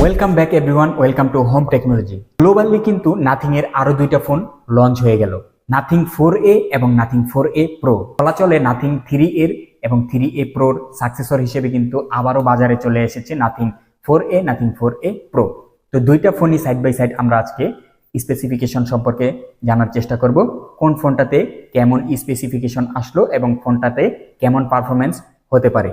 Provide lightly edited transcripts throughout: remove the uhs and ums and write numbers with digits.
Welcome back everyone, welcome to home technology. Globally কিন্তু nothing এর আরো দুইটা ফোন লঞ্চ হয়ে গেল, নাথিং 4A এবং নাথিং 4A প্রো। বলা চলে নাথিং 3 এর এবং 3A প্রোর সাকসেসর হিসেবে কিন্তু আবারও বাজারে চলে এসেছে nothing 4A, nothing 4A pro. তো দুইটা ফোনই সাইড বাই সাইড আমরা আজকে স্পেসিফিকেশন সম্পর্কে জানার চেষ্টা করব। কোন ফোনটাতে কেমন স্পেসিফিকেশন আসলো এবং ফোনটাতে কেমন পারফরমেন্স হতে পারে।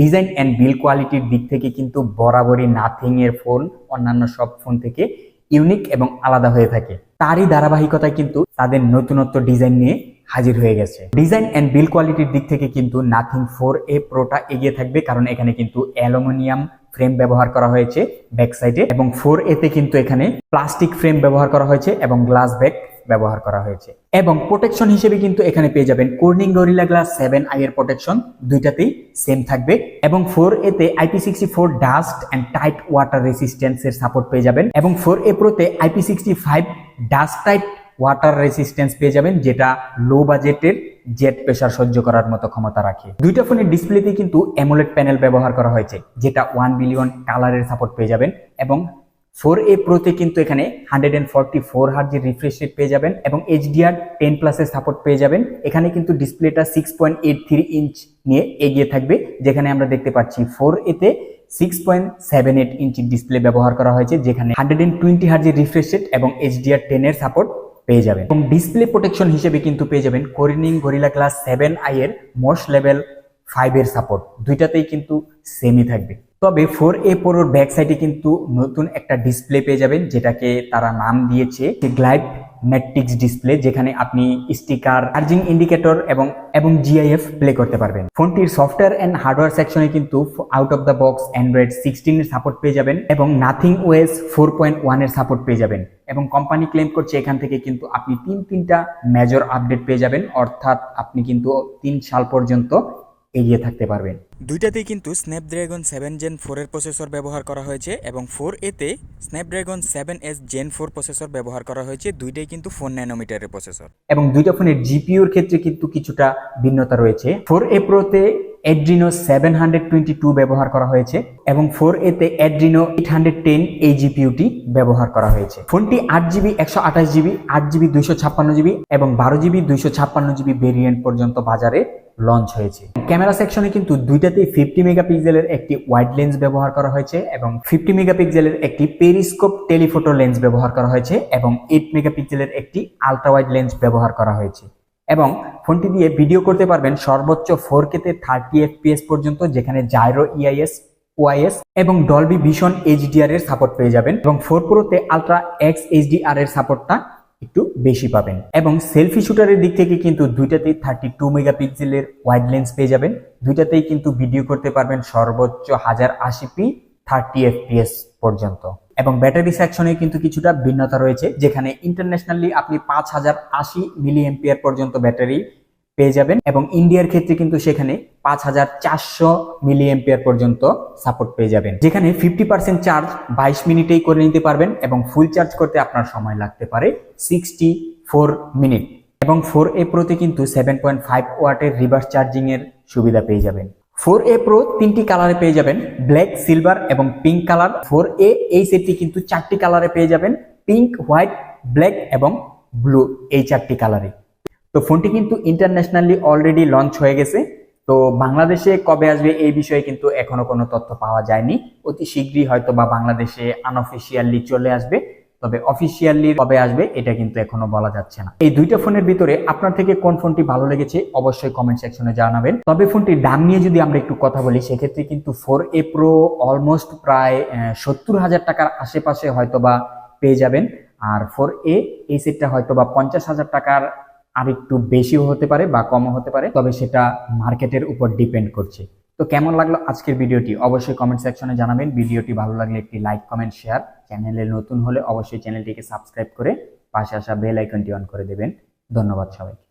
ডিজাইন অ্যান্ড বিল্ড কোয়ালিটির দিক থেকে কিন্তু বরাবরই নাথিং এর ফোন অন্যান্য সব ফোন থেকে ইউনিক এবং আলাদা হয়ে থাকে। তারই ধারাবাহিকতায় কিন্তু তাদের নতুনত্ব ডিজাইন নিয়ে হাজির হয়ে গেছে। ডিজাইন অ্যান্ড বিল্ড কোয়ালিটির দিক থেকে কিন্তু নাথিং 4A প্রোটা এগিয়ে থাকবে, কারণ এখানে কিন্তু অ্যালুমিনিয়াম ফ্রেম ব্যবহার করা হয়েছে ব্যাক সাইডে, এবং 4A তে কিন্তু এখানে প্লাস্টিক ফ্রেম ব্যবহার করা হয়েছে এবং গ্লাস ব্যাক ব্যবহার করা হয়েছে। এবং প্রোটেকশন হিসেবে কিন্তু এখানে পেয়ে যাবেন কর্নিং গরিলা গ্লাস 7i এর প্রোটেকশন, দুইটাতেই সেম থাকবে। এবং 4A তে IP64 dust and tight water resistance এর সাপোর্ট পেয়ে যাবেন, এবং 4A প্রো তে IP65 dust tight water resistance পেয়ে যাবেন, যেটা লো বাজেটের জেট প্রেসার সহ্য করার মতো ক্ষমতা রাখে। দুইটা ফোনের ডিসপ্লেতে কিন্তু অ্যামোলেড প্যানেল ব্যবহার করা হয়েছে, যেটা 1 বিলিয়ন কালারের সাপোর্ট পেয়ে যাবেন। এবং 4A প্রোতে কিন্তু এখানে 144 হার্জ রিফ্রেশ রেট পেয়ে যাবেন এবং HDR10+ এর সাপোর্ট পেয়ে যাবেন। এখানে কিন্তু ডিসপ্লেটা 6.83 ইঞ্চ নিয়ে এগিয়ে থাকবে, যেখানে আমরা দেখতে পাচ্ছি 4A তে 6.78 ইঞ্চির ডিসপ্লে ব্যবহার করা হয়েছে, যেখানে 120 হার্জ রিফ্রেশ রেট এবং HDR10 এর সাপোর্ট পেয়ে যাবেন। এবং ডিসপ্লে প্রোটেকশন হিসেবে কিন্তু পেয়ে যাবেন কর্নিং গরিলা গ্লাস 7i এর মোশ লেভেল 5 এর সাপোর্ট, দুইটাতেই কিন্তু সেমই থাকবে। তবে 4A প্রোর ব্যাক সাইডে কিন্তু নতুন একটা ডিসপ্লে পেয়ে যাবেন, যেটাকে তারা নাম দিয়েছে গ্লাইড ম্যাট্রিক্স ডিসপ্লে, যেখানে আপনি স্টিকার, চার্জিং ইন্ডিকেটর এবং GIF প্লে করতে পারবেন। ফোনটির সফটওয়্যার এন্ড হার্ডওয়্যার সেকশনে কিন্তু out of the box Android 16 এর সাপোর্ট পেয়ে যাবেন এবং নাথিং OS 4.1 এর সাপোর্ট পেয়ে যাবেন। এবং কোম্পানি ক্লেম করছে এখান থেকে কিন্তু আপনি তিনটা মেজর আপডেট পেয়ে যাবেন, অর্থাৎ আপনি কিন্তু 3 সাল পর্যন্ত এগিয়ে থাকতে পারবেন। দুইটাতেই কিন্তু স্ন্যাপড্রাগন 7 Gen 4 এর প্রসেসর ব্যবহার করা হয়েছে এবং 4A তে স্ন্যাপড্রাগন 7S Gen 4 প্রসেসর ব্যবহার করা হয়েছে। দুইটাই কিন্তু 4 ন্যানোমিটারের প্রসেসর। এবং দুইটা ফোনের জিপিইউর ক্ষেত্রে কিন্তু কিছুটা ভিন্নতা রয়েছে। 4A প্রোতে Adreno 722 ব্যবহার করা হয়েছে এবং 4A তে Adreno 810 এই জিপিইউটি ব্যবহার করা হয়েছে। ফোনটি 8GB 128GB 8GB 256GB এবং 12GB 256GB ভেরিয়েন্ট পর্যন্ত বাজারে লঞ্চ হয়েছে। ক্যামেরা সেকশনে কিন্তু দুইটাতেই 50 মেগাপিক্সেলের একটি ওয়াইড লেন্স ব্যবহার করা হয়েছে এবং 50 মেগাপিক্সেলের একটি পেরিস্কোপ টেলিফোটো লেন্স ব্যবহার করা হয়েছে এবং 8 মেগাপিক্সেলের একটি আলট্রা ওয়াইড লেন্স ব্যবহার করা হয়েছে। এবং ফোনটি দিয়ে ভিডিও করতে পারবেন সর্বোচ্চ 4K তে 30 FPS পর্যন্ত, যেখানে জাইরো EIS, OIS এবং ডলবি ভিশন HDR এর সাপোর্ট পেয়ে যাবেন। এবং 4 প্রোতে আলট্রা XHDR এর সাপোর্টটা একটু বেশি পাবেন। এবং সেলফি শুটারের দিক থেকে কিন্তু দুইটাতেই 32 মেগাপিক্সেলের ওয়াইড লেন্স পেয়ে যাবেন, দুইটাতেই কিন্তু ভিডিও করতে পারবেন সর্বোচ্চ 1080p 30 FPS পর্যন্ত। এবং ব্যাটারি সেকশনে কিন্তু কিছুটা ভিন্নতা রয়েছে, যেখানে ইন্টারন্যাশনালি আপনি 5080 mAh পর্যন্ত ব্যাটারি পেয়ে যাবেন এবং ইন্ডিয়ার ক্ষেত্রে কিন্তু সেখানে 5400 mAh পর্যন্ত সাপোর্ট পেয়ে যাবেন, যেখানে 50% চার্জ 22 মিনিটেই করে নিতে পারবেন এবং ফুল চার্জ করতে আপনার সময় লাগতে পারে 64 মিনিট। এবং 4A প্রোতে কিন্তু 7.5 ওয়াটের রিভার্স চার্জিং এর সুবিধা পেয়ে যাবেন। 4A প্রো 3টি কালারে পেয়ে যাবেন, ব্ল্যাক, সিলভার এবং পিঙ্ক কালার। 4A এই সেটটি কিন্তু 4টি কালারে পেয়ে যাবেন, পিঙ্ক, হোয়াইট, ব্ল্যাক এবং ব্লু, এই 4টি কালারে। তো ফোনটি কিন্তু ইন্টারন্যাশনালি অলরেডি লঞ্চ হয়ে গেছে। তো বাংলাদেশে কবে আসবে এই বিষয়ে কিন্তু এখনো কোনো তথ্য পাওয়া যায়নি। অতি শীঘ্রই হয়তো বা বাংলাদেশে আনঅফিসিয়ালি চলে আসবে, তবে অফিসিয়ালি কবে আসবে এটা কিন্তু এখনো বলা যাচ্ছে না। এই দুইটা ফোনের ভিতরে আপনার থেকে কোন ফোনটি ভালো লেগেছে অবশ্যই কমেন্ট সেকশনে জানাবেন। তবে ফোনটির দাম নিয়ে যদি আমরা একটু কথা বলি, সেক্ষেত্রে কিন্তু 4A প্রো অলমোস্ট প্রায় 70,000 টাকার আশেপাশে হয়তোবা পেয়ে যাবেন, আর 4A এই সেটটা হয়তোবা 50,000 টাকার আর একটু বেশিও হতে পারে বা কমও হতে পারে, তবে সেটা মার্কেটের উপর ডিপেন্ড করছে। তো কেমন লাগলো আজকের ভিডিওটি অবশ্যই কমেন্ট সেকশনে জানাবেন। ভিডিওটি ভালো লাগলে একটি লাইক, কমেন্ট, শেয়ার, চ্যানেলে নতুন হলে অবশ্যই চ্যানেলটিকে সাবস্ক্রাইব করে পাশে আসা বেল আইকনটি অন করে দেবেন। ধন্যবাদ সবাইকে।